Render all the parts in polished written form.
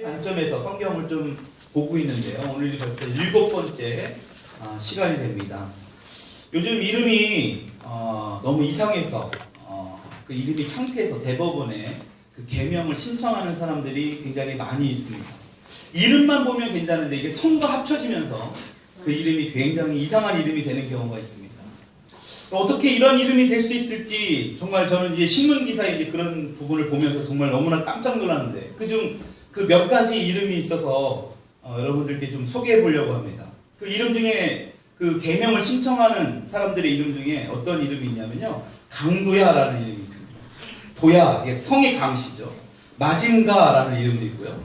관점에서 성경을 좀 보고 있는데요. 오늘 벌써 7번째 시간이 됩니다. 요즘 이름이 너무 이상해서 그 이름이 창피해서 대법원에 그 개명을 신청하는 사람들이 굉장히 많이 있습니다. 이름만 보면 괜찮은데 이게 성과 합쳐지면서 그 이름이 굉장히 이상한 이름이 되는 경우가 있습니다. 어떻게 이런 이름이 될 수 있을지 정말 저는 이제 신문 기사에 이제 그런 부분을 보면서 정말 너무나 깜짝 놀랐는데 그중 그 몇 가지 이름이 있어서 여러분들께 좀 소개해 보려고 합니다. 그 이름 중에 그 개명을 신청하는 사람들의 이름 중에 어떤 이름이 있냐면요. 강도야라는 이름이 있습니다. 도야, 성이 강씨죠. 마징가라는 이름도 있고요.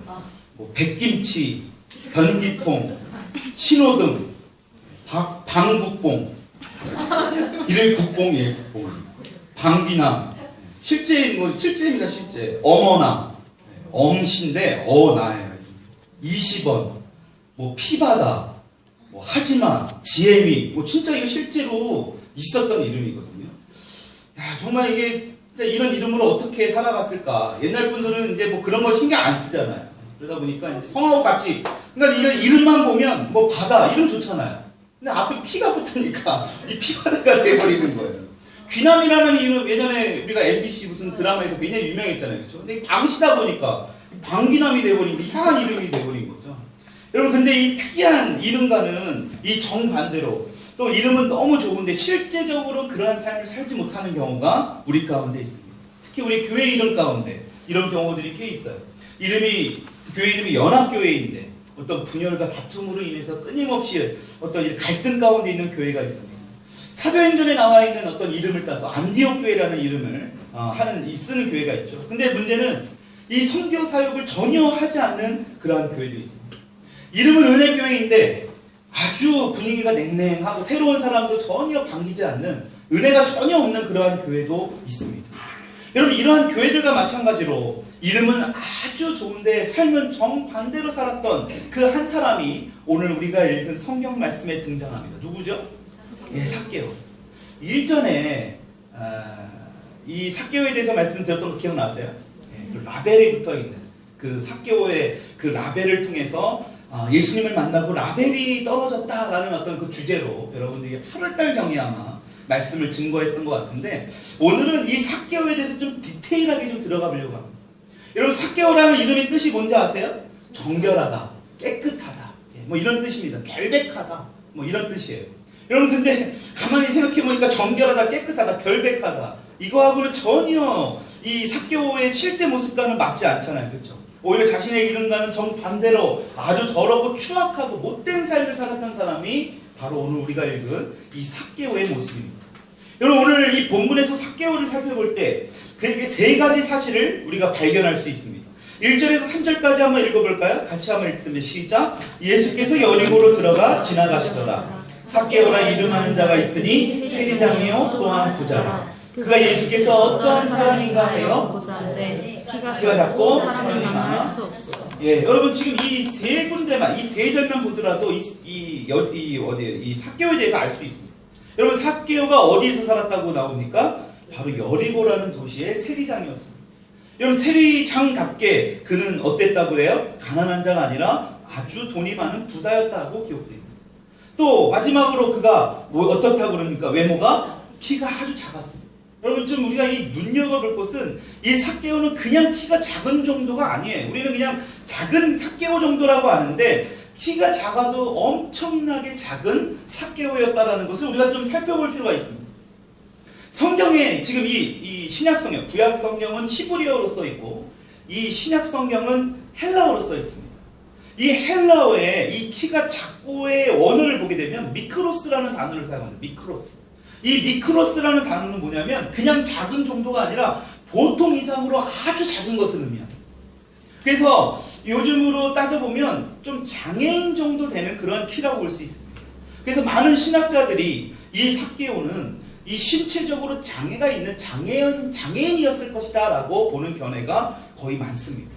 뭐 백김치, 변기통, 신호등, 방국봉, 이름이 국봉이에요, 국봉. 방귀남, 실제입니다, 실제. 어머나, 엄신데 어나예요. 20원, 뭐 피바다, 뭐 하지마, 지혜미, 뭐 진짜 이거 실제로 있었던 이름이거든요. 야, 정말 이게 진짜 이런 이름으로 어떻게 살아갔을까? 옛날 분들은 이제 뭐 그런 거 신경 안 쓰잖아요. 그러다 보니까 이제 성하고 같이, 그러니까 이거 이름만 보면 뭐 바다 이름 좋잖아요. 근데 앞에 피가 붙으니까 이 피바다가 돼버리는 거예요. 귀남이라는 이름 예전에 우리가 MBC 무슨 드라마에서 굉장히 유명했잖아요. 그렇죠? 근데 방시다 보니까 방귀남이 돼버린 이상한 이름이 돼버린 거죠. 여러분 근데 이 특이한 이름과는 이 정반대로 또 이름은 너무 좋은데 실제적으로 그러한 삶을 살지 못하는 경우가 우리 가운데 있습니다. 특히 우리 교회 이름 가운데 이런 경우들이 꽤 있어요. 교회 이름이 연합교회인데 어떤 분열과 다툼으로 인해서 끊임없이 어떤 갈등 가운데 있는 교회가 있습니다. 사도행전에 나와 있는 어떤 이름을 따서 안디옥 교회라는 이름을 쓰는 교회가 있죠. 근데 문제는 이 선교 사역을 전혀 하지 않는 그러한 교회도 있습니다. 이름은 은혜교회인데 아주 분위기가 냉랭하고 새로운 사람도 전혀 반기지 않는 은혜가 전혀 없는 그러한 교회도 있습니다. 여러분 이러한 교회들과 마찬가지로 이름은 아주 좋은데 삶은 정반대로 살았던 그 한 사람이 오늘 우리가 읽은 성경 말씀에 등장합니다. 누구죠? 예, 삭개오. 일전에 이 삭개오에 대해서 말씀드렸던 거 기억나세요? 예, 그 라벨이 붙어있는 그 삭개오의 그 라벨을 통해서 예수님을 만나고 라벨이 떨어졌다라는 어떤 그 주제로 여러분들이 8월달경에 아마 말씀을 증거했던 것 같은데 오늘은 이 삭개오에 대해서 좀 디테일하게 좀 들어가 보려고 합니다. 여러분 삭개오라는 이름의 뜻이 뭔지 아세요? 정결하다, 깨끗하다, 뭐 이런 뜻입니다. 결백하다, 뭐 이런 뜻이에요. 여러분 근데 가만히 생각해보니까 정결하다, 깨끗하다, 결백하다 이거하고는 전혀 이 삭개오의 실제 모습과는 맞지 않잖아요. 그렇죠? 오히려 자신의 이름과는 정반대로 아주 더럽고 추악하고 못된 삶을 살았던 사람이 바로 오늘 우리가 읽은 이 삭개오의 모습입니다. 여러분 오늘 이 본문에서 삭개오를 살펴볼 때 그에게 세 가지 사실을 우리가 발견할 수 있습니다. 1절에서 3절까지 한번 읽어볼까요? 같이 한번 읽습니다. 시작! 예수께서 여리고로 들어가 지나가시더라. 삭개오라 이름하는 자가 있으니 세리장이요 또한 부자라. 그가 예수께서 어떠한 사람인가 해요? 보자되 키가 작고 사람이 많아. 예, 여러분 지금 이 세 군데만, 이 세 절만 보더라도 이 삭개오에 대해서 알 수 있습니다. 여러분 삭개오가 어디에서 살았다고 나옵니까? 바로 여리고라는 도시의 세리장이었습니다. 여러분 세리장답게 그는 어땠다고 그래요? 가난한 자가 아니라 아주 돈이 많은 부자였다고 기록됩니다. 또 마지막으로 그가 어떻다고 그럽니까? 외모가 키가 아주 작았습니다. 여러분 좀 우리가 이 눈여겨볼 것은 이 삭개오는 그냥 키가 작은 정도가 아니에요. 우리는 그냥 작은 삭개오 정도라고 아는데 키가 작아도 엄청나게 작은 삭개오였다라는 것을 우리가 좀 살펴볼 필요가 있습니다. 성경에 지금 이 신약 성경, 구약 성경은 히브리어로 써 있고 이 신약 성경은 헬라어로 써 있습니다. 이 헬라어에 이 키가 작고의 원어를 보게 되면 미크로스라는 단어를 사용합니다. 미크로스. 이 미크로스라는 단어는 뭐냐면 그냥 작은 정도가 아니라 보통 이상으로 아주 작은 것을 의미합니다. 그래서 요즘으로 따져보면 좀 장애인 정도 되는 그런 키라고 볼 수 있습니다. 그래서 많은 신학자들이 이 삭개오는 이 신체적으로 장애가 있는 장애인이었을 것이다 라고 보는 견해가 거의 많습니다.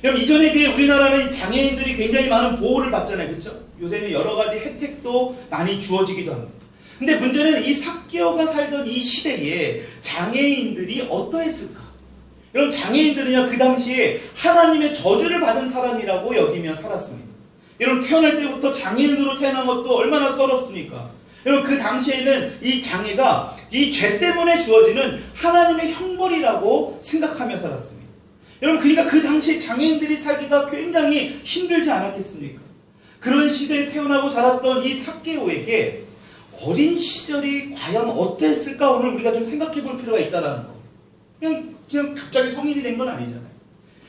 여러분 이전에 비해 우리나라는 장애인들이 굉장히 많은 보호를 받잖아요. 그렇죠? 요새는 여러 가지 혜택도 많이 주어지기도 합니다. 근데 문제는 이 삭개오가 살던 이 시대에 장애인들이 어떠했을까? 여러분, 장애인들은요, 그 당시에 하나님의 저주를 받은 사람이라고 여기며 살았습니다. 여러분, 태어날 때부터 장애인으로 태어난 것도 얼마나 서럽습니까? 여러분, 그 당시에는 이 장애가 이 죄 때문에 주어지는 하나님의 형벌이라고 생각하며 살았습니다. 여러분, 그러니까 그 당시에 장애인들이 살기가 굉장히 힘들지 않았겠습니까? 그런 시대에 태어나고 자랐던 이 삭개오에게 어린 시절이 과연 어땠을까, 오늘 우리가 좀 생각해 볼 필요가 있다는 거. 그냥 갑자기 성인이 된 건 아니잖아요.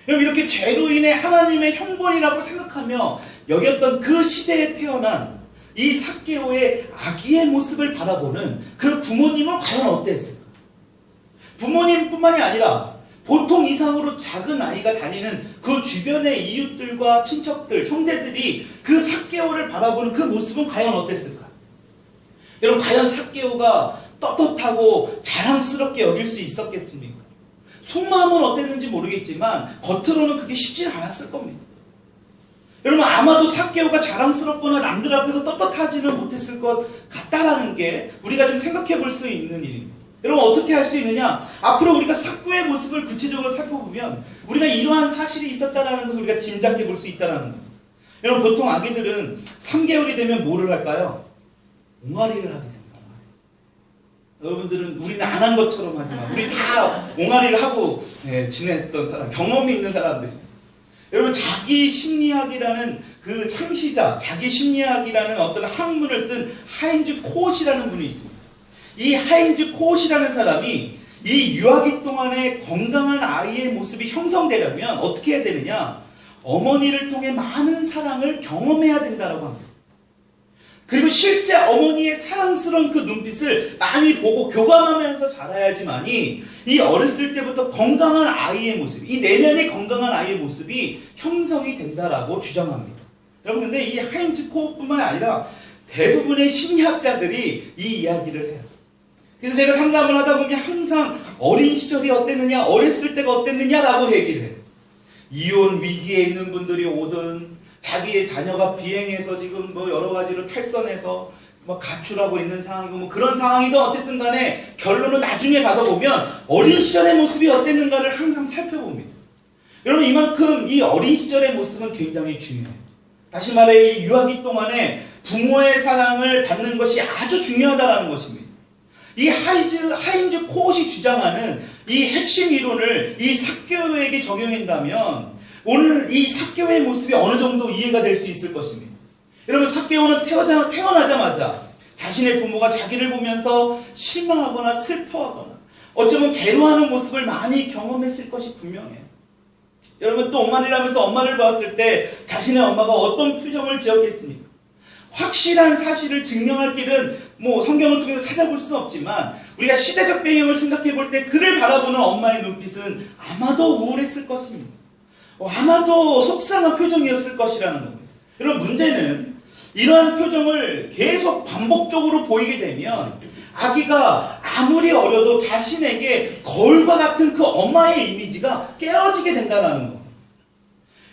여러분, 이렇게 죄로 인해 하나님의 형벌이라고 생각하며 여겼던 그 시대에 태어난 이 삭개오의 아기의 모습을 바라보는 그 부모님은 과연 어땠을까? 부모님뿐만이 아니라 보통 이상으로 작은 아이가 다니는 그 주변의 이웃들과 친척들, 형제들이 그 삭개오를 바라보는 그 모습은 과연 어땠을까? 여러분, 과연 삭개오가 떳떳하고 자랑스럽게 여길 수 있었겠습니까? 속마음은 어땠는지 모르겠지만 겉으로는 그게 쉽지 않았을 겁니다. 여러분, 아마도 삭개오가 자랑스럽거나 남들 앞에서 떳떳하지는 못했을 것 같다라는 게 우리가 좀 생각해 볼 수 있는 일입니다. 여러분, 어떻게 할 수 있느냐? 앞으로 우리가 삭개오의 모습을 구체적으로 살펴보면 우리가 이러한 사실이 있었다라는 것을 우리가 짐작해 볼 수 있다라는 겁니다. 여러분, 보통 아기들은 3개월이 되면 뭐를 할까요? 옹알이를 하게 됩니다. 여러분들은 우리는 안 한 것처럼 하지만 우리 다 옹알이를 하고 지냈던 사람, 경험이 있는 사람들이. 여러분, 자기 심리학이라는 그 창시자, 자기 심리학이라는 어떤 학문을 쓴 하인즈 코엇이라는 분이 있습니다. 이 하인즈 코엇이라는 사람이 이 유아기 동안에 건강한 아이의 모습이 형성되려면 어떻게 해야 되느냐? 어머니를 통해 많은 사랑을 경험해야 된다고 합니다. 그리고 실제 어머니의 사랑스러운 그 눈빛을 많이 보고 교감하면서 자라야지만이 이 어렸을 때부터 건강한 아이의 모습, 이 내면의 건강한 아이의 모습이 형성이 된다라고 주장합니다. 여러분, 근데 이 하인즈 코엇뿐만 아니라 대부분의 심리학자들이 이 이야기를 해요. 그래서 제가 상담을 하다 보면 항상 어린 시절이 어땠느냐, 어렸을 때가 어땠느냐라고 얘기를 해요. 이혼 위기에 있는 분들이 오든 자기의 자녀가 비행해서 지금 뭐 여러 가지로 탈선해서 뭐 가출하고 있는 상황이고 뭐 그런 상황이든 어쨌든 간에 결론은 나중에 가서 보면 어린 시절의 모습이 어땠는가를 항상 살펴봅니다. 여러분, 이만큼 이 어린 시절의 모습은 굉장히 중요해요. 다시 말해, 이 유아기 동안에 부모의 사랑을 받는 것이 아주 중요하다는 것입니다. 이 하인즈 코엇이 주장하는 이 핵심 이론을 이 삭개오에게 적용한다면 오늘 이 삭개오의 모습이 어느 정도 이해가 될 수 있을 것입니다. 여러분, 삭개오는 태어나자마자 자신의 부모가 자기를 보면서 실망하거나 슬퍼하거나 어쩌면 괴로워하는 모습을 많이 경험했을 것이 분명해요. 여러분, 또 옹알이를 하면서 엄마를 봤을 때 자신의 엄마가 어떤 표정을 지었겠습니까? 확실한 사실을 증명할 길은 뭐 성경을 통해서 찾아볼 수는 없지만 우리가 시대적 배경을 생각해 볼 때 그를 바라보는 엄마의 눈빛은 아마도 우울했을 것입니다. 아마도 속상한 표정이었을 것이라는 겁니다. 여러분, 문제는 이러한 표정을 계속 반복적으로 보이게 되면 아기가 아무리 어려도 자신에게 거울과 같은 그 엄마의 이미지가 깨어지게 된다는 겁니다.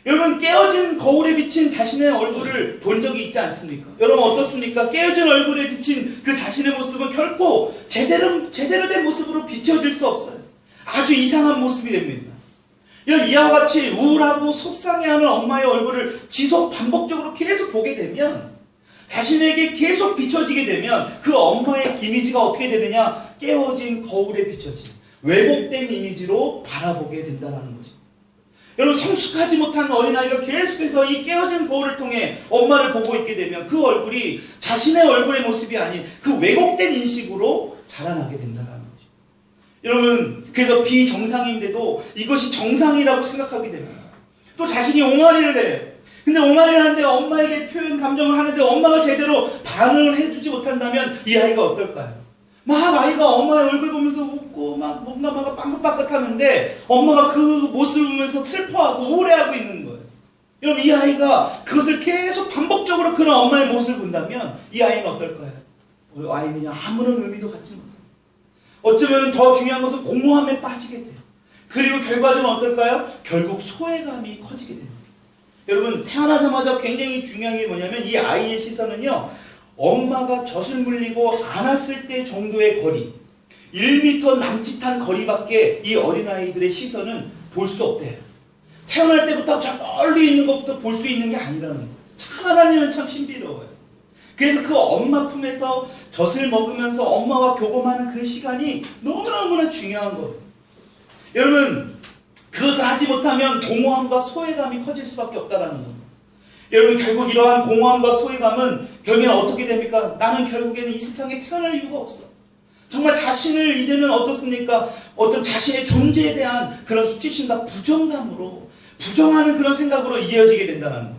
여러분, 깨어진 거울에 비친 자신의 얼굴을 본 적이 있지 않습니까? 여러분, 어떻습니까? 깨어진 얼굴에 비친 그 자신의 모습은 결코 제대로 된 모습으로 비춰질 수 없어요. 아주 이상한 모습이 됩니다. 여러분, 이와 같이 우울하고 속상해하는 엄마의 얼굴을 지속 반복적으로 계속 보게 되면 자신에게 계속 비춰지게 되면 그 엄마의 이미지가 어떻게 되느냐? 깨어진 거울에 비춰진 왜곡된 이미지로 바라보게 된다는 것입니다. 여러분, 성숙하지 못한 어린아이가 계속해서 이 깨어진 거울을 통해 엄마를 보고 있게 되면 그 얼굴이 자신의 얼굴의 모습이 아닌 그 왜곡된 인식으로 자라나게 된다는 거죠. 여러분, 그래서 비정상인데도 이것이 정상이라고 생각하게 됩니다. 또 자신이 옹알이를 해요. 근데 옹알이를 하는데 엄마에게 표현 감정을 하는데 엄마가 제대로 반응을 해주지 못한다면 이 아이가 어떨까요? 막 아이가 엄마의 얼굴 보면서 웃고 막 뭔가 막 빵긋빵긋하는데 엄마가 그 모습을 보면서 슬퍼하고 우울해하고 있는 거예요. 여러분, 이 아이가 그것을 계속 반복적으로 그런 엄마의 모습을 본다면 이 아이는 어떨까요? 아이는 아무런 의미도 갖지 못해요. 어쩌면 더 중요한 것은 공허함에 빠지게 돼요. 그리고 결과적으로 어떨까요? 결국 소외감이 커지게 됩니다. 여러분, 태어나자마자 굉장히 중요한 게 뭐냐면 이 아이의 시선은요, 엄마가 젖을 물리고 안았을 때 정도의 거리, 1m 남짓한 거리밖에 이 어린아이들의 시선은 볼 수 없대요. 태어날 때부터 저 멀리 있는 것부터 볼 수 있는 게 아니라는 거예요. 참 하나님은 참 신비로워요. 그래서 그 엄마 품에서 젖을 먹으면서 엄마와 교감하는 그 시간이 너무너무나 중요한 거예요. 여러분, 그것을 하지 못하면 공허함과 소외감이 커질 수밖에 없다는 겁니다. 여러분, 결국 이러한 공허함과 소외감은 결국엔 어떻게 됩니까? 나는 결국에는 이 세상에 태어날 이유가 없어. 정말 자신을 이제는 어떻습니까? 어떤 자신의 존재에 대한 그런 수치심과 부정감으로, 부정하는 그런 생각으로 이어지게 된다는 겁니다.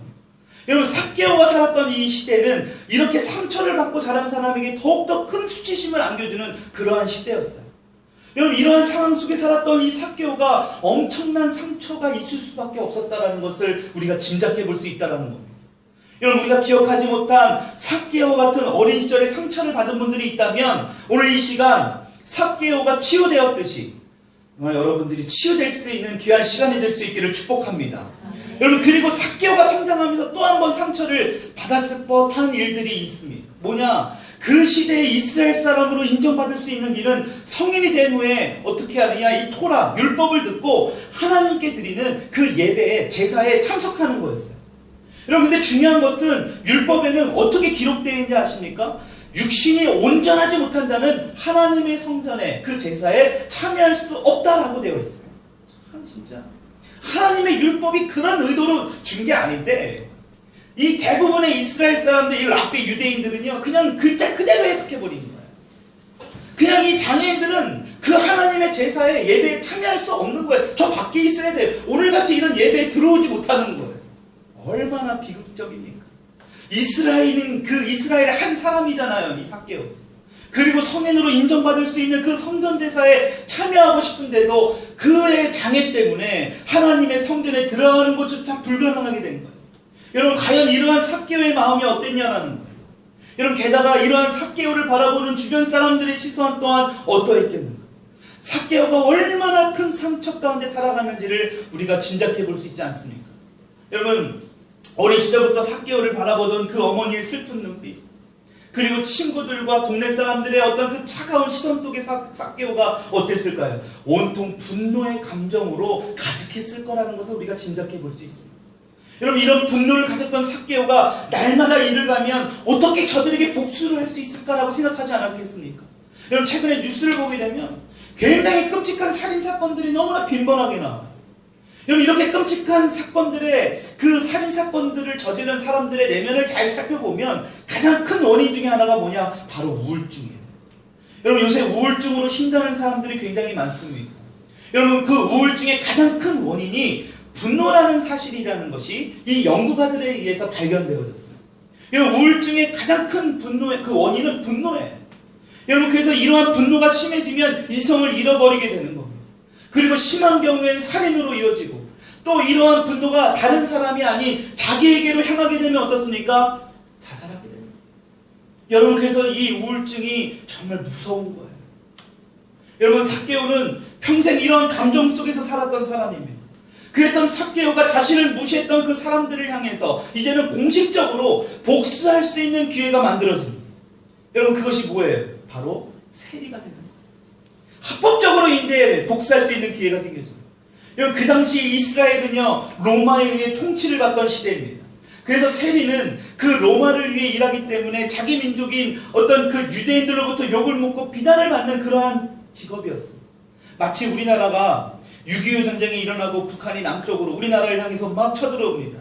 여러분, 삭개오가 살았던 이 시대는 이렇게 상처를 받고 자란 사람에게 더욱더 큰 수치심을 안겨주는 그러한 시대였어요. 여러분, 이러한 상황 속에 살았던 이 삭개오가 엄청난 상처가 있을 수밖에 없었다는 것을 우리가 짐작해 볼 수 있다는 겁니다. 여러분, 우리가 기억하지 못한 삭개오 같은 어린 시절에 상처를 받은 분들이 있다면 오늘 이 시간 삭개오가 치유되었듯이 여러분들이 치유될 수 있는 귀한 시간이 될 수 있기를 축복합니다. 여러분, 그리고 삭개오가 성장하면서 또 한 번 상처를 받았을 법한 일들이 있습니다. 뭐냐? 그 시대의 이스라엘 사람으로 인정받을 수 있는 길은 성인이 된 후에 어떻게 하느냐? 이 토라, 율법을 듣고 하나님께 드리는 그 예배에, 제사에 참석하는 거였어요. 여러분, 근데 중요한 것은 율법에는 어떻게 기록되어 있는지 아십니까? 육신이 온전하지 못한 자는 하나님의 성전에, 그 제사에 참여할 수 없다라고 되어 있어요. 참 진짜 하나님의 율법이 그런 의도로 준 게 아닌데, 이 대부분의 이스라엘 사람들, 이 라삐 유대인들은요, 그냥 글자 그대로 해석해버리는 거예요. 그냥 이 장애인들은 그 하나님의 제사에, 예배에 참여할 수 없는 거예요. 저 밖에 있어야 돼요. 오늘같이 이런 예배에 들어오지 못하는 거예요. 얼마나 비극적입니까? 이스라엘은 그 이스라엘의 한 사람이잖아요, 이 삭개오. 그리고 성인으로 인정받을 수 있는 그 성전제사에 참여하고 싶은데도 그의 장애 때문에 하나님의 성전에 들어가는 것조차 불가능하게 된 거예요. 여러분, 과연 이러한 삭개오의 마음이 어땠냐라는 거예요. 여러분, 게다가 이러한 삭개오를 바라보는 주변 사람들의 시선 또한 어떠했겠는가. 삭개오가 얼마나 큰 상처 가운데 살아가는지를 우리가 짐작해 볼 수 있지 않습니까? 여러분, 어린 시절부터 삭개오를 바라보던 그 어머니의 슬픈 눈빛, 그리고 친구들과 동네 사람들의 어떤 그 차가운 시선 속에 삭개오가 어땠을까요? 온통 분노의 감정으로 가득했을 거라는 것을 우리가 짐작해 볼 수 있습니다. 여러분, 이런 분노를 가졌던 삭개오가 날마다 일을 가면 어떻게 저들에게 복수를 할 수 있을까라고 생각하지 않았겠습니까? 여러분, 최근에 뉴스를 보게 되면 굉장히 끔찍한 살인사건들이 너무나 빈번하게 나와요. 여러분, 이렇게 끔찍한 사건들의, 그 살인사건들을 저지른 사람들의 내면을 잘 살펴보면 가장 큰 원인 중에 하나가 뭐냐? 바로 우울증이에요. 여러분, 요새 우울증으로 힘드는 사람들이 굉장히 많습니다. 여러분, 그 우울증의 가장 큰 원인이 분노라는 사실이라는 것이 이 연구가들에 의해서 발견되어졌어요. 여러분, 우울증의 가장 큰 분노의 그 원인은 분노예요. 여러분, 그래서 이러한 분노가 심해지면 이성을 잃어버리게 되는 겁니다. 그리고 심한 경우에는 살인으로 이어지고, 또 이러한 분노가 다른 사람이 아닌 자기에게로 향하게 되면 어떻습니까? 자살하게 됩니다. 여러분, 그래서 이 우울증이 정말 무서운 거예요. 여러분, 삭개오는 평생 이러한 감정 속에서 살았던 사람입니다. 그랬던 삭개오가 자신을 무시했던 그 사람들을 향해서 이제는 공식적으로 복수할 수 있는 기회가 만들어집니다. 여러분, 그것이 뭐예요? 바로 세리가 되는 거예요. 합법적으로 이제 복수할 수 있는 기회가 생겨집니다. 여러분, 그 당시 이스라엘은요, 로마에 의해 통치를 받던 시대입니다. 그래서 세리는 그 로마를 위해 일하기 때문에 자기 민족인 어떤 그 유대인들로부터 욕을 먹고 비난을 받는 그러한 직업이었습니다. 마치 우리나라가 6.25 전쟁이 일어나고 북한이 남쪽으로 우리나라를 향해서 막 쳐들어옵니다.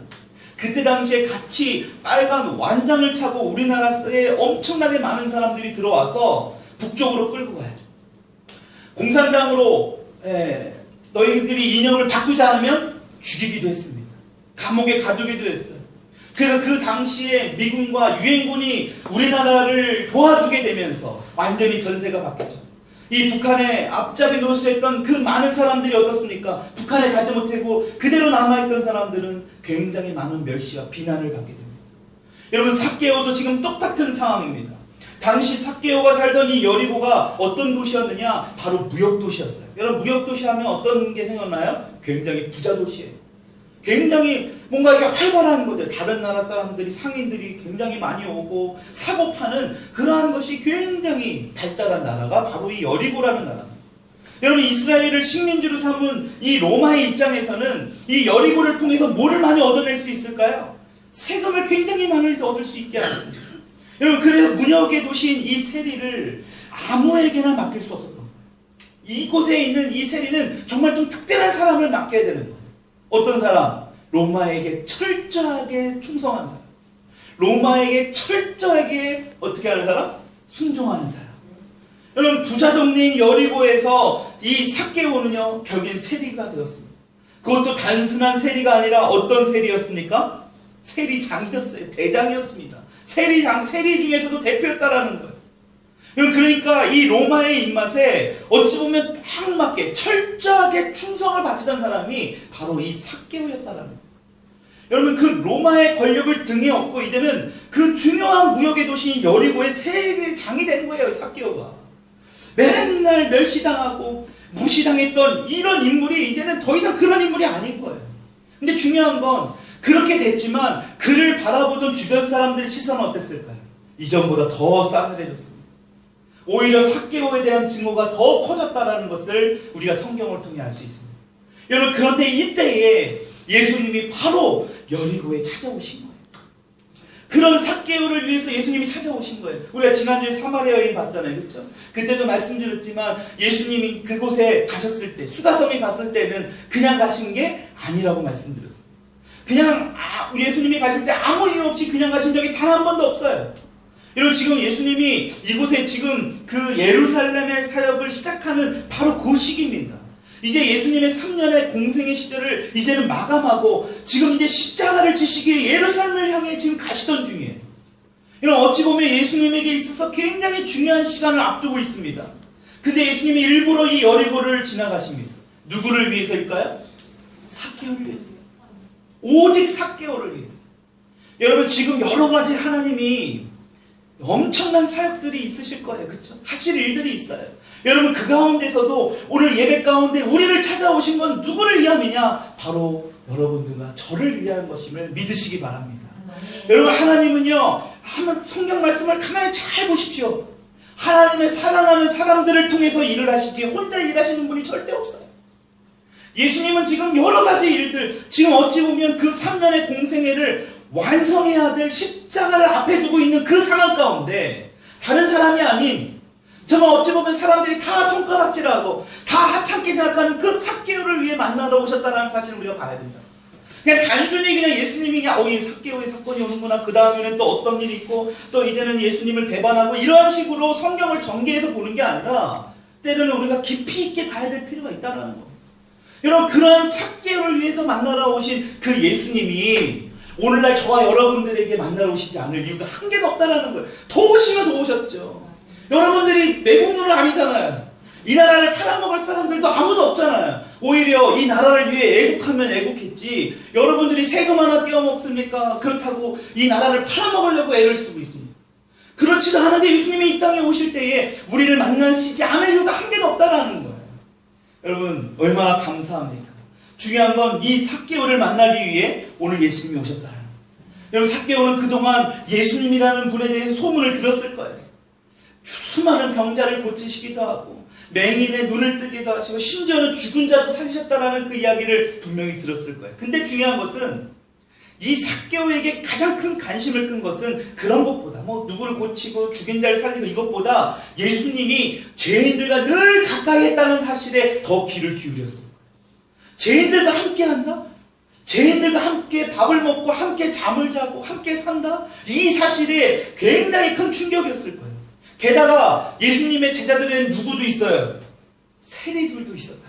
그때 당시에 같이 빨간 완장을 차고 우리나라에 엄청나게 많은 사람들이 들어와서 북쪽으로 끌고 가요. 공산당으로 너희들이 이념을 바꾸지 않으면 죽이기도 했습니다. 감옥에 가두기도 했어요. 그래서 그 당시에 미군과 유엔군이 우리나라를 도와주게 되면서 완전히 전세가 바뀌었죠. 이 북한에 앞잡이 노수했던 그 많은 사람들이 어떻습니까? 북한에 가지 못하고 그대로 남아있던 사람들은 굉장히 많은 멸시와 비난을 받게 됩니다. 여러분, 삭개오도 지금 똑같은 상황입니다. 당시 삭개오가 살던 이 여리고가 어떤 도시였느냐? 바로 무역도시였어요. 여러분, 무역도시 하면 어떤 게 생각나요? 굉장히 부자 도시예요. 굉장히 뭔가 이게 활발한 거죠. 다른 나라 사람들이, 상인들이 굉장히 많이 오고 사고 파는 그러한 것이 굉장히 발달한 나라가 바로 이 여리고라는 나라입니다. 여러분, 이스라엘을 식민지로 삼은 이 로마의 입장에서는 이 여리고를 통해서 뭐를 많이 얻어낼 수 있을까요? 세금을 굉장히 많이 얻을 수 있게 하였습니다. 여러분, 그래서 문역의 도시인 이 세리를 아무에게나 맡길 수 없었던 거예요. 이곳에 있는 이 세리는 정말 좀 특별한 사람을 맡겨야 되는 거예요. 어떤 사람? 로마에게 철저하게 충성한 사람. 로마에게 철저하게 어떻게 하는 사람? 순종하는 사람. 여러분, 부자 동네인 여리고에서 이 삭개오는요, 결국엔 세리가 되었습니다. 그것도 단순한 세리가 아니라 어떤 세리였습니까? 세리장이었어요. 대장이었습니다. 세리 중에서도 대표였다라는 거예요. 그러니까 이 로마의 입맛에 어찌 보면 딱 맞게 철저하게 충성을 바치던 사람이 바로 이 삭개오였다라는 거예요. 여러분, 그 로마의 권력을 등에 업고 이제는 그 중요한 무역의 도시인 여리고의 세리장이 된 거예요, 삭개오가. 맨날 멸시당하고 무시당했던 이런 인물이 이제는 더 이상 그런 인물이 아닌 거예요. 근데 중요한 건 그렇게 됐지만 그를 바라보던 주변 사람들의 시선은 어땠을까요? 이전보다 더 싸늘해졌습니다. 오히려 삭개오에 대한 증오가 더 커졌다는 것을 우리가 성경을 통해 알 수 있습니다. 여러분, 그런데 이때에 예수님이 바로 여리고에 찾아오신 거예요. 그런 삭개오를 위해서 예수님이 찾아오신 거예요. 우리가 지난주에 사마리아 여행 봤잖아요. 그렇죠? 그때도 말씀드렸지만 예수님이 그곳에 가셨을 때, 수가성에 갔을 때는 그냥 가신 게 아니라고 말씀드렸어요. 그냥 우리 예수님이 가실 때 아무 이유 없이 그냥 가신 적이 단 한 번도 없어요. 여러분, 지금 예수님이 이곳에 지금 그 예루살렘의 사역을 시작하는 바로 그 시기입니다. 이제 예수님의 3년의 공생의 시절을 이제는 마감하고 지금 이제 십자가를 지시기에 예루살렘을 향해 지금 가시던 중이에요. 이런 어찌 보면 예수님에게 있어서 굉장히 중요한 시간을 앞두고 있습니다. 근데 예수님이 일부러 이 여리고를 지나가십니다. 누구를 위해서일까요? 삭개오를 위해서. 오직 삭개오를 위해서. 여러분, 지금 여러 가지 하나님이 엄청난 사역들이 있으실 거예요. 그렇죠? 하실 일들이 있어요. 여러분, 그 가운데서도 오늘 예배 가운데 우리를 찾아오신 건 누구를 위함이냐? 바로 여러분들과 저를 위한 것임을 믿으시기 바랍니다. 여러분, 하나님은요, 한번 성경 말씀을 가만히 잘 보십시오. 하나님의 사랑하는 사람들을 통해서 일을 하시지 혼자 일하시는 분이 절대 없어요. 예수님은 지금 여러 가지 일들, 지금 어찌 보면 그 3년의 공생애를 완성해야 될 십자가를 앞에 두고 있는 그 상황 가운데 다른 사람이 아닌, 정말 어찌 보면 사람들이 다 손가락질하고 다 하찮게 생각하는 그 삭개오를 위해 만나러 오셨다는 사실을 우리가 봐야 된다. 그냥 단순히 그냥 예수님이 이 삭개오의 사건이 오는구나, 그 다음에는 또 어떤 일이 있고 또 이제는 예수님을 배반하고 이런 식으로 성경을 전개해서 보는 게 아니라 때로는 우리가 깊이 있게 봐야 될 필요가 있다는 거. 여러분, 그러한 삭개오를 위해서 만나러 오신 그 예수님이 오늘날 저와 여러분들에게 만나러 오시지 않을 이유가 한 개도 없다는 거예요. 더 오시면 더 오셨죠. 여러분들이 매국노를 아니잖아요. 이 나라를 팔아먹을 사람들도 아무도 없잖아요. 오히려 이 나라를 위해 애국하면 애국했지, 여러분들이 세금 하나 떼어먹습니까? 그렇다고 이 나라를 팔아먹으려고 애를 쓰고 있습니다. 그렇지도 않은데 예수님이 이 땅에 오실 때에 우리를 만나시지 않을 이유가 한 개도 없다는 거예요. 여러분, 얼마나 감사합니까? 중요한 건 이 삭개오를 만나기 위해 오늘 예수님이 오셨다는 거예요. 여러분, 삭개오는 그동안 예수님이라는 분에 대해서 소문을 들었을 거예요. 수많은 병자를 고치시기도 하고 맹인의 눈을 뜨기도 하시고 심지어는 죽은 자도 살리셨다라는 그 이야기를 분명히 들었을 거예요. 근데 중요한 것은 이 삭개오에게 가장 큰 관심을 끈 것은 그런 것보다, 누구를 고치고 죽인 자를 살리고 이것보다 예수님이 죄인들과 늘 가까이 했다는 사실에 더 귀를 기울였어요. 죄인들과 함께 한다? 죄인들과 함께 밥을 먹고 함께 잠을 자고 함께 산다? 이 사실에 굉장히 큰 충격이었을 거예요. 게다가 예수님의 제자들에는 누구도 있어요? 세리들도 있었다.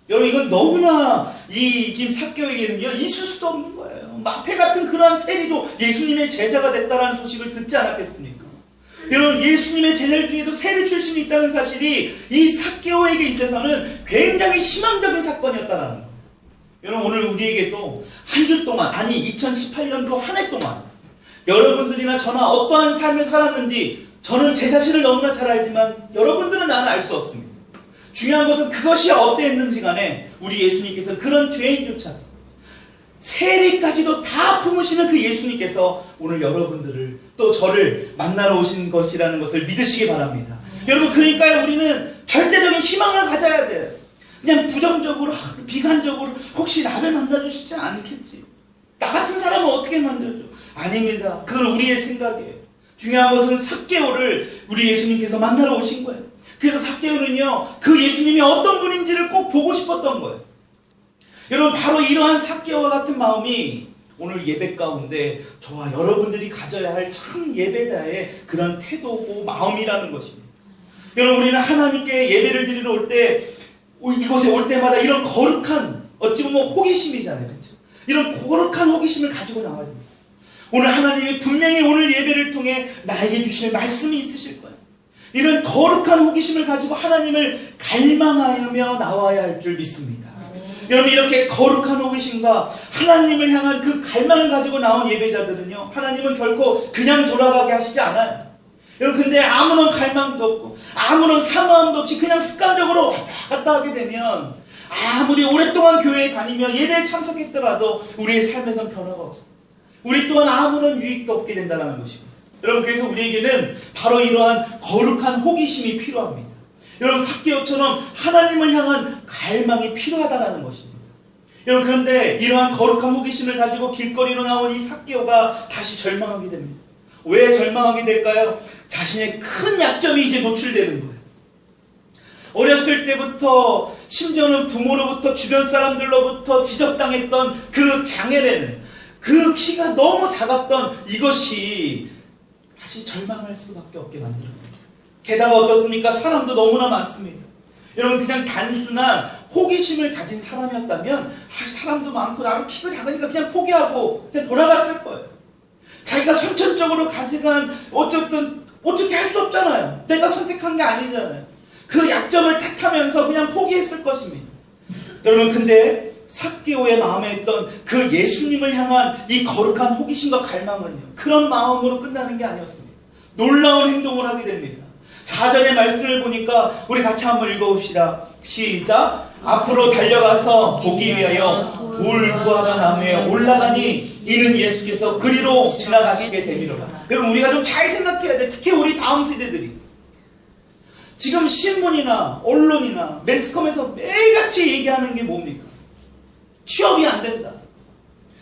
여러분, 이건 너무나 지금 삭개오에게는요, 있을 수도 없는 거예요. 마태 같은 그러한 세리도 예수님의 제자가 됐다라는 소식을 듣지 않았겠습니까? 여러분, 예수님의 제자들 중에도 세리 출신이 있다는 사실이 이 삭개오에게 있어서는 굉장히 희망적인 사건이었다는 거예요. 여러분, 오늘 우리에게도 한 주 동안, 아니 2018년도 한 해 동안 여러분들이나 저나 어떠한 삶을 살았는지 저는 제 자신을 너무나 잘 알지만 여러분들은 나는 알 수 없습니다. 중요한 것은 그것이 어땠는지 간에 우리 예수님께서 그런 죄인조차도 세리까지도 다 품으시는 그 예수님께서 오늘 여러분들을 또 저를 만나러 오신 것이라는 것을 믿으시기 바랍니다. 여러분, 그러니까 우리는 절대적인 희망을 가져야 돼요. 그냥 부정적으로, 비관적으로 혹시 나를 만나주시지 않겠지, 나 같은 사람은 어떻게 만들죠? 아닙니다. 그건 우리의 생각이에요. 중요한 것은 삭개오를 우리 예수님께서 만나러 오신 거예요. 그래서 삭개오는요, 그 예수님이 어떤 분인지를 꼭 보고 싶었던 거예요. 여러분, 바로 이러한 삭개오와 같은 마음이 오늘 예배 가운데 저와 여러분들이 가져야 할 참 예배자의 그런 태도고 마음이라는 것입니다. 여러분, 우리는 하나님께 예배를 드리러 올 때, 이곳에 올 때마다 이런 거룩한, 어찌 보면 호기심이잖아요. 그렇죠? 이런 거룩한 호기심을 가지고 나와야 됩니다. 오늘 하나님이 분명히 오늘 예배를 통해 나에게 주실 말씀이 있으실 거예요. 이런 거룩한 호기심을 가지고 하나님을 갈망하며 나와야 할 줄 믿습니다. 여러분, 이렇게 거룩한 호기심과 하나님을 향한 그 갈망을 가지고 나온 예배자들은요, 하나님은 결코 그냥 돌아가게 하시지 않아요. 여러분, 근데 아무런 갈망도 없고 아무런 사모함도 없이 그냥 습관적으로 왔다 갔다 하게 되면 아무리 오랫동안 교회에 다니며 예배에 참석했더라도 우리의 삶에선 변화가 없습니다. 우리 또한 아무런 유익도 없게 된다는 것입니다. 여러분, 그래서 우리에게는 바로 이러한 거룩한 호기심이 필요합니다. 여러분, 삭개오처럼 하나님을 향한 갈망이 필요하다는 것입니다. 여러분, 그런데 이러한 거룩한 호기심을 가지고 길거리로 나온 이 삭개오가 다시 절망하게 됩니다. 왜 절망하게 될까요? 자신의 큰 약점이 이제 노출되는 거예요. 어렸을 때부터, 심지어는 부모로부터, 주변 사람들로부터 지적당했던 그 장애라는, 그 키가 너무 작았던 이것이 다시 절망할 수밖에 없게 만들어요. 게다가 어떻습니까? 사람도 너무나 많습니다. 여러분, 그냥 단순한 호기심을 가진 사람이었다면 사람도 많고 나도 키가 작으니까 그냥 포기하고 그냥 돌아갔을 거예요. 자기가 선천적으로 가져간 어떻게 할 수 없잖아요. 내가 선택한 게 아니잖아요. 그 약점을 탓하면서 그냥 포기했을 것입니다. 여러분, 근데 삭개오의 마음에 있던 그 예수님을 향한 이 거룩한 호기심과 갈망은요, 그런 마음으로 끝나는 게 아니었습니다. 놀라운 행동을 하게 됩니다. 4절의 말씀을 보니까 우리 같이 한번 읽어봅시다. 시작. 앞으로 달려가서 보기 위하여 돌무화과 나무에 올라가니 이는 예수께서 그리로 지나가시게 되미로라. 여러분, 우리가 좀 잘 생각해야 돼. 특히 우리 다음 세대들이. 지금 신문이나 언론이나 매스컴에서 매일같이 얘기하는 게 뭡니까? 취업이 안 된다.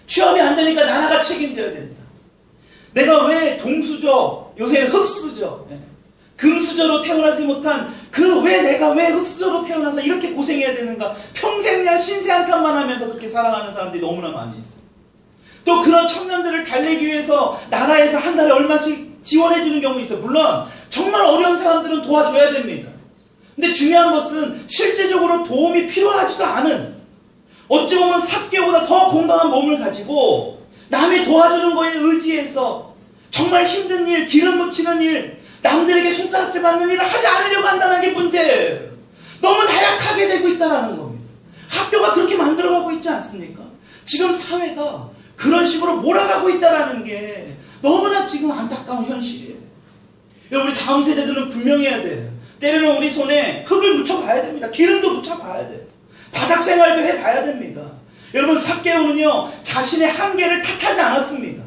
취업이 안 되니까 나라가 책임져야 된다. 내가 왜 동수저, 요새 흙수저, 금수저로 태어나지 못한 내가 왜 흙수저로 태어나서 이렇게 고생해야 되는가? 평생 그냥 신세 한탄만 하면서 그렇게 살아가는 사람들이 너무나 많이 있어요. 또 그런 청년들을 달래기 위해서 나라에서 한 달에 얼마씩 지원해주는 경우 있어요. 물론 정말 어려운 사람들은 도와줘야 됩니다. 근데 중요한 것은 실제적으로 도움이 필요하지도 않은, 어찌 보면 삭개오보다 더 건강한 몸을 가지고 남이 도와주는 거에 의지해서 정말 힘든 일, 기름 묻히는 일, 남들에게 손가락질 받는 일을 하지 않으려고 한다는 게 문제예요. 너무 나약하게 되고 있다는 겁니다. 학교가 그렇게 만들어가고 있지 않습니까? 지금 사회가 그런 식으로 몰아가고 있다는 게 너무나 지금 안타까운 현실이에요. 우리 다음 세대들은 분명히 해야 돼요. 때로는 우리 손에 흙을 묻혀봐야 됩니다. 기름도 묻혀봐야 돼요. 바닥 생활도 해봐야 됩니다. 여러분, 삭개오는요, 자신의 한계를 탓하지 않았습니다.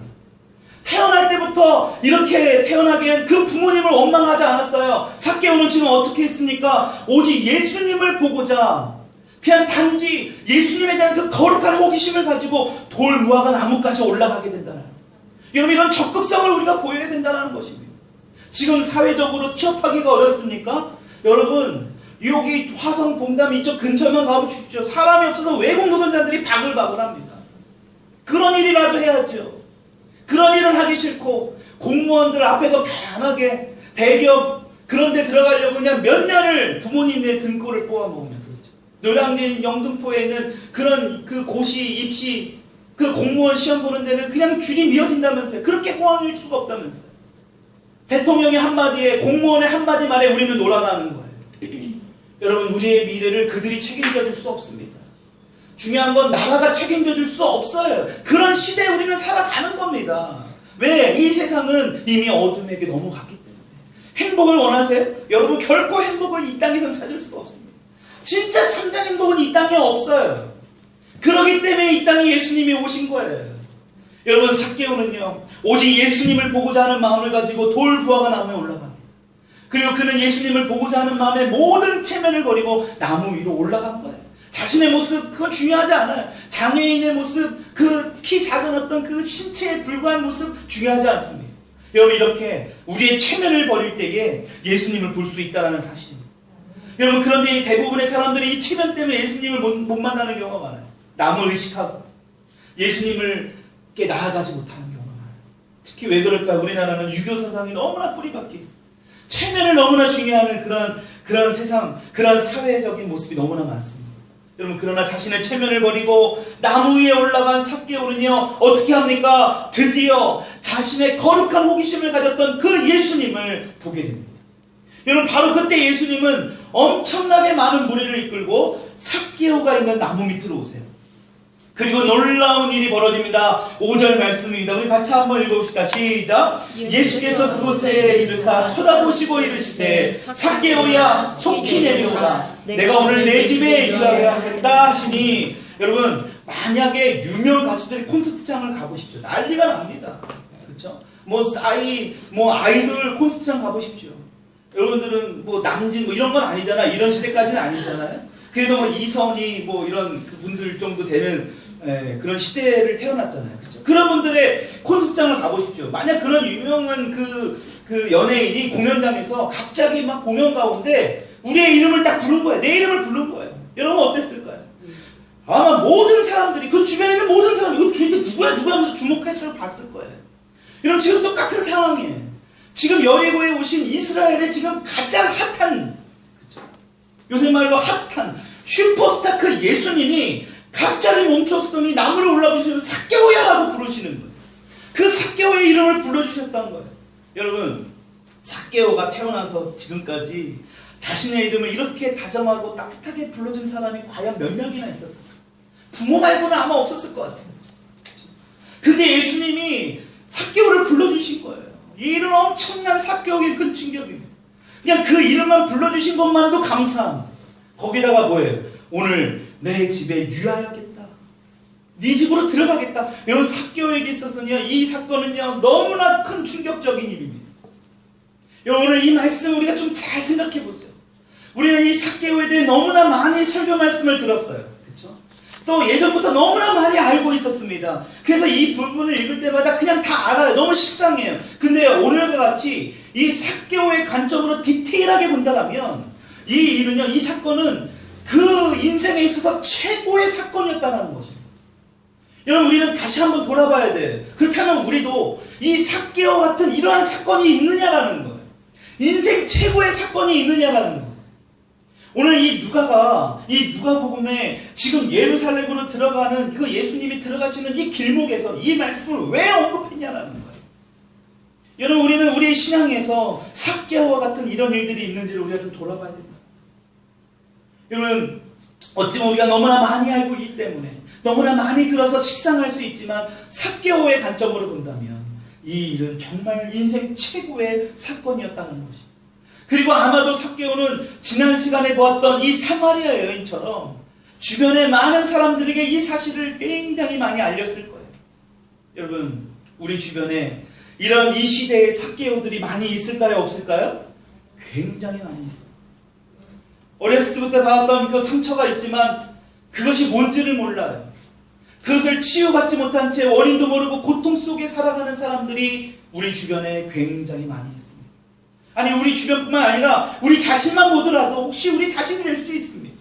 태어날 때부터 이렇게 태어나게 한 그 부모님을 원망하지 않았어요. 삭개오는 지금 어떻게 했습니까? 오직 예수님을 보고자 그냥 단지 예수님에 대한 그 거룩한 호기심을 가지고 돌무화과 나무까지 올라가게 된다는, 여러분, 이런 적극성을 우리가 보여야 된다는 것입니다. 지금 사회적으로 취업하기가 어렵습니까? 여러분, 여기 화성 봉담 이쪽 근처만 가보십시오. 사람이 없어서 외국 노동자들이 바글바글합니다. 그런 일이라도 해야죠. 그런 일을 하기 싫고 공무원들 앞에서 편안하게 대기업 그런 데 들어가려고 그냥 몇 년을 부모님의 등골을 뽑아먹으면서, 그렇죠? 노량진 영등포에 있는 그런 그 고시 입시 그 공무원 시험 보는 데는 그냥 줄이 미어진다면서요. 그렇게 호황일 수가 없다면서요. 대통령의 한마디에, 공무원의 한마디 말에 우리는 놀아나는 거예요. 여러분, 우리의 미래를 그들이 책임져 줄 수 없습니다. 중요한 건 나라가 책임져 줄 수 없어요. 그런 시대에 우리는 살아가는 겁니다. 왜? 이 세상은 이미 어둠에게 넘어갔기 때문에. 행복을 원하세요? 여러분, 결코 행복을 이 땅에서 찾을 수 없습니다. 진짜 참된 행복은 이 땅에 없어요. 그러기 때문에 이 땅에 예수님이 오신 거예요. 여러분, 삭개오는요, 오직 예수님을 보고자 하는 마음을 가지고 돌 부화가 나무에 올라갑니다. 그리고 그는 예수님을 보고자 하는 마음에 모든 체면을 버리고 나무 위로 올라간 거예요. 자신의 모습, 그건 중요하지 않아요. 장애인의 모습, 그 키 작은 어떤 그 신체에 불과한 모습 중요하지 않습니다. 여러분, 이렇게 우리의 체면을 버릴 때에 예수님을 볼 수 있다는 사실입니다. 여러분, 그런데 대부분의 사람들이 이 체면 때문에 예수님을 못 만나는 경우가 많아요. 남을 의식하고 예수님을 나아가지 못하는 경우가 많아요. 특히 왜 그럴까? 우리나라는 유교 사상이 너무나 뿌리 박혀 있어요. 체면을 너무나 중요하는 그런 세상, 그런 사회적인 모습이 너무나 많습니다. 여러분, 그러나 자신의 체면을 버리고 나무 위에 올라간 삭개오는요, 어떻게 합니까? 드디어 자신의 거룩한 호기심을 가졌던 그 예수님을 보게 됩니다. 여러분, 바로 그때 예수님은 엄청나게 많은 무리를 이끌고 삭개오가 있는 나무 밑으로 오세요. 그리고 놀라운 일이 벌어집니다. 5절 말씀입니다. 우리 같이 한번 읽어봅시다. 시작. 예수께서 그곳에 이르사 쳐다보시고 이르시되 삭개오야 속히 내려오라. 내가 오늘 내 집에 일하게 하겠다 하시니, 여러분, 만약에 유명 가수들이 콘서트장을 가고 싶죠. 난리가 납니다. 그렇죠? 아이돌 콘서트장 가고 싶죠. 여러분들은 남진 이런 건 아니잖아. 이런 시대까지는 아니잖아요. 그래도 이선희 이런 분들 정도 되는 그런 시대를 태어났잖아요. 그렇죠? 그런 분들의 콘서트장을 가보십시오. 만약 그런 유명한 그 연예인이 공연장에서 갑자기 막 공연 가운데 우리의 이름을 딱 부른 거예요. 내 이름을 부른 거예요. 여러분, 어땠을까요? 아마 모든 사람들이, 그 주변에 있는 모든 사람이 이거 도대체 누구야 하면서 주목해서 봤을 거예요. 여러분, 지금 똑같은 상황이에요. 지금 여리고에 오신 이스라엘의 지금 가장 핫한, 그렇죠? 요새 말로 핫한 슈퍼스타 그 예수님이 갑자기 멈췄더니 나무를 올라보시면서 삭개오야라고 부르시는 거예요. 그 삭개오의 이름을 불러주셨다는 거예요. 여러분, 삭개오가 태어나서 지금까지 자신의 이름을 이렇게 다정하고 따뜻하게 불러준 사람이 과연 몇 명이나 있었을까? 부모 말고는 아마 없었을 것 같아요. 근데 예수님이 삭개오를 불러주신 거예요. 이 이름 엄청난 삭개오의 큰 충격입니다. 그냥 그 이름만 불러주신 것만도 감사합니다. 거기다가 뭐예요? 오늘 내 집에 유하여겠다. 네 집으로 들어가겠다. 여러분, 삭개오에게 있어서는요, 이 사건은요, 너무나 큰 충격적인 일입니다. 여러분, 오늘 이 말씀 우리가 좀 잘 생각해 보세요. 우리는 이 삭개오에 대해 너무나 많이 설교 말씀을 들었어요. 그렇죠? 또 예전부터 너무나 많이 알고 있었습니다. 그래서 이 부분을 읽을 때마다 그냥 다 알아요. 너무 식상해요. 근데 오늘과 같이 이 삭개오의 관점으로 디테일하게 본다면 이 일은요, 이 사건은 그 인생에 있어서 최고의 사건이었다는 것입니다. 여러분, 우리는 다시 한번 돌아봐야 돼요. 그렇다면 우리도 이 삭개오 같은 이러한 사건이 있느냐라는 거예요. 인생 최고의 사건이 있느냐라는 거예요. 오늘 이 누가복음에 지금 예루살렘으로 들어가는 그 예수님이 들어가시는 이 길목에서 이 말씀을 왜 언급했냐라는 거예요. 여러분, 우리는 우리의 신앙에서 삭개오와 같은 이런 일들이 있는지를 우리가 좀 돌아봐야 된다. 여러분, 어찌 보면 우리가 너무나 많이 알고 있기 때문에 너무나 많이 들어서 식상할 수 있지만 삭개오의 관점으로 본다면 이 일은 정말 인생 최고의 사건이었다는 것입니다. 그리고 아마도 삭개오는 지난 시간에 보았던 이 사마리아 여인처럼 주변의 많은 사람들에게 이 사실을 굉장히 많이 알렸을 거예요. 여러분, 우리 주변에 이런 이 시대의 삭개오들이 많이 있을까요? 없을까요? 굉장히 많이 있어요. 어렸을 때부터 받았던 그 상처가 있지만 그것이 뭔지를 몰라요. 그것을 치유받지 못한 채 원인도 모르고 고통 속에 살아가는 사람들이 우리 주변에 굉장히 많이 있습니다. 아니, 우리 주변뿐만 아니라 우리 자신만 보더라도 혹시 우리 자신이 될 수도 있습니다.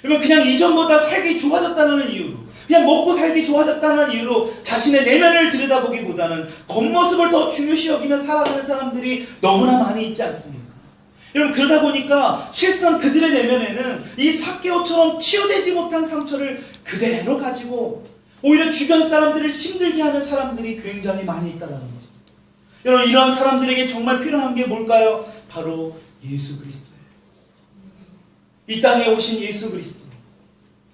그러면 그냥 이전보다 살기 좋아졌다는 이유로, 그냥 먹고 살기 좋아졌다는 이유로 자신의 내면을 들여다보기보다는 겉모습을 더 중요시 여기며 살아가는 사람들이 너무나 많이 있지 않습니까? 여러분, 그러다 보니까 실상 그들의 내면에는 이 삭개오처럼 치유되지 못한 상처를 그대로 가지고 오히려 주변 사람들을 힘들게 하는 사람들이 굉장히 많이 있다는 거죠. 여러분, 이런 사람들에게 정말 필요한 게 뭘까요? 바로 예수 그리스도예요. 이 땅에 오신 예수 그리스도.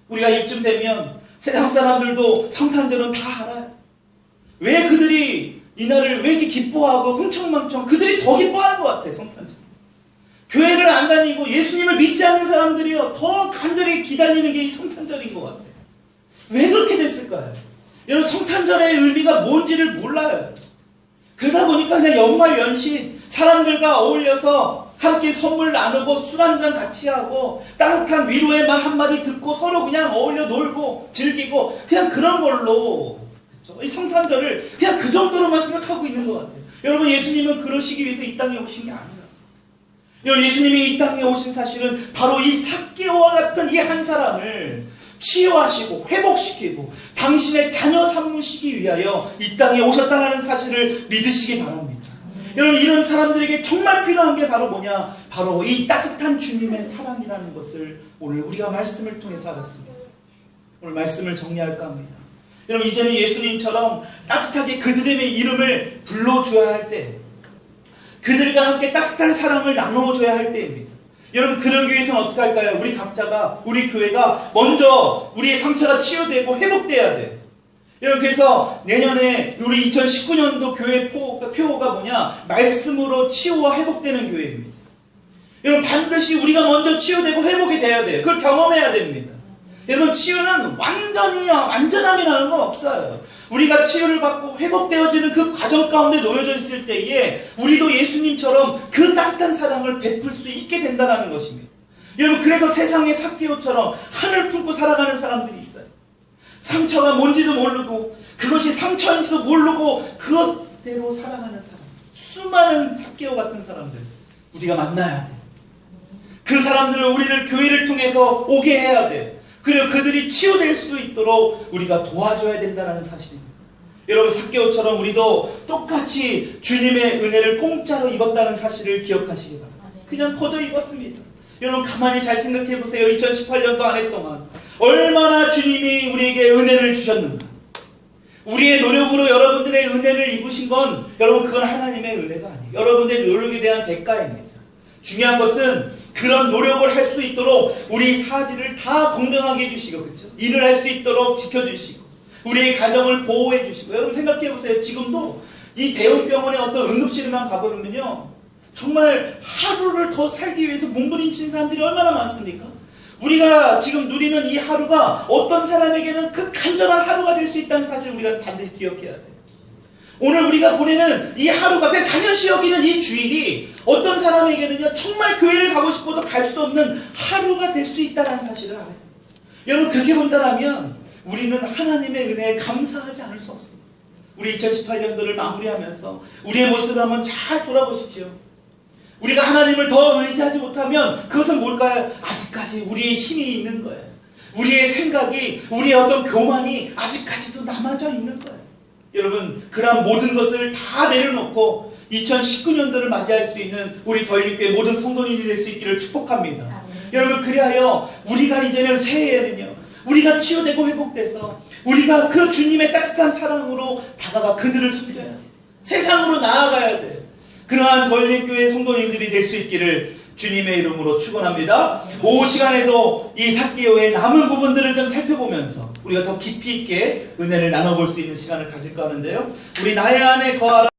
우리가 이쯤 되면 세상 사람들도 성탄절은 다 알아요. 왜 그들이 이날을 왜 이렇게 기뻐하고 흥청망청, 그들이 더 기뻐하는 것 같아요. 성탄절. 교회를 안 다니고 예수님을 믿지 않는 사람들이요, 더 간절히 기다리는 게 이 성탄절인 것 같아요. 왜 그렇게 됐을까요? 여러분, 성탄절의 의미가 뭔지를 몰라요. 그러다 보니까 그냥 연말 연시 사람들과 어울려서 함께 선물 나누고 술 한잔 같이 하고 따뜻한 위로의 말 한마디 듣고 서로 그냥 어울려 놀고 즐기고 그냥 그런 걸로, 그렇죠? 이 성탄절을 그냥 그 정도로만 생각하고 있는 것 같아요. 여러분, 예수님은 그러시기 위해서 이 땅에 오신 게 아니에요. 예수님이 이 땅에 오신 사실은 바로 이 삭개오와 같은 이 한 사람을 치유하시고 회복시키고 당신의 자녀 삼으시기 위하여 이 땅에 오셨다는 사실을 믿으시기 바랍니다. 여러분, 이런 사람들에게 정말 필요한 게 바로 뭐냐? 바로 이 따뜻한 주님의 사랑이라는 것을 오늘 우리가 말씀을 통해서 알았습니다. 오늘 말씀을 정리할까 합니다. 여러분, 이제는 예수님처럼 따뜻하게 그들의 이름을 불러줘야 할 때, 그들과 함께 따뜻한 사랑을 나눠줘야 할 때입니다. 여러분, 그러기 위해서는 어떻게 할까요? 우리 각자가, 우리 교회가 먼저 우리의 상처가 치유되고 회복돼야 돼요. 여러분, 그래서 내년에 우리 2019년도 교회 표어가 뭐냐? 말씀으로 치유와 회복되는 교회입니다. 여러분, 반드시 우리가 먼저 치유되고 회복이 돼야 돼요. 그걸 경험해야 됩니다. 여러분, 치유는 완전함이라는 건 없어요. 우리가 치유를 받고 회복되어지는 그 과정 가운데 놓여져 있을 때에 우리도 예수님처럼 그 따뜻한 사랑을 베풀 수 있게 된다는 것입니다. 여러분, 그래서 세상의 삭개오처럼 하늘 품고 살아가는 사람들이 있어요. 상처가 뭔지도 모르고 그것이 상처인지도 모르고 그것대로 살아가는 사람, 수많은 삭개오 같은 사람들 우리가 만나야 돼요. 그 사람들을 우리를 교회를 통해서 오게 해야 돼요. 그리고 그들이 치유될 수 있도록 우리가 도와줘야 된다는 사실입니다. 여러분, 삭개오처럼 우리도 똑같이 주님의 은혜를 공짜로 입었다는 사실을 기억하시기 바랍니다. 그냥 거저 입었습니다. 여러분, 가만히 잘 생각해 보세요. 2018년도 한 해 동안 얼마나 주님이 우리에게 은혜를 주셨는가. 우리의 노력으로 여러분들의 은혜를 입으신 건, 여러분, 그건 하나님의 은혜가 아니에요. 여러분들의 노력에 대한 대가입니다. 중요한 것은 그런 노력을 할 수 있도록 우리 사지를 다 건강하게 해주시고, 그렇죠? 일을 할 수 있도록 지켜주시고, 우리의 가정을 보호해 주시고. 여러분, 생각해 보세요. 지금도 이 대형병원에 어떤 응급실에만 가보면요, 정말 하루를 더 살기 위해서 몸부림친 사람들이 얼마나 많습니까? 우리가 지금 누리는 이 하루가 어떤 사람에게는 그 간절한 하루가 될 수 있다는 사실을 우리가 반드시 기억해야 돼요. 오늘 우리가 보내는 이 하루가, 그냥 당연시 여기는 이 주일이 어떤 사람에게는요, 정말 교회를 가고 싶어도 갈 수 없는 하루가 될 수 있다는 사실을 알아요. 여러분, 그렇게 본다면 우리는 하나님의 은혜에 감사하지 않을 수 없습니다. 우리 2018년도를 마무리하면서 우리의 모습을 한번 잘 돌아보십시오. 우리가 하나님을 더 의지하지 못하면 그것은 뭘까요? 아직까지 우리의 힘이 있는 거예요. 우리의 생각이, 우리의 어떤 교만이 아직까지도 남아져 있는 거예요. 여러분, 그러한 모든 것을 다 내려놓고 2019년도를 맞이할 수 있는 우리 더일교회 모든 성도님이 될 수 있기를 축복합니다. 여러분, 그리하여 우리가 이제는 새해에는요, 우리가 치유되고 회복돼서 우리가 그 주님의 따뜻한 사랑으로 다가가 그들을 섬겨야 돼요. 세상으로 나아가야 돼요. 그러한 더일교회 성도님들이 될 수 있기를 주님의 이름으로 축원합니다. 오후 시간에도 이 삭개오의 남은 부분들을 좀 살펴보면서 우리가 더 깊이 있게 은혜를 나눠볼 수 있는 시간을 가질까 하는데요. 우리 나의 안에 거하라.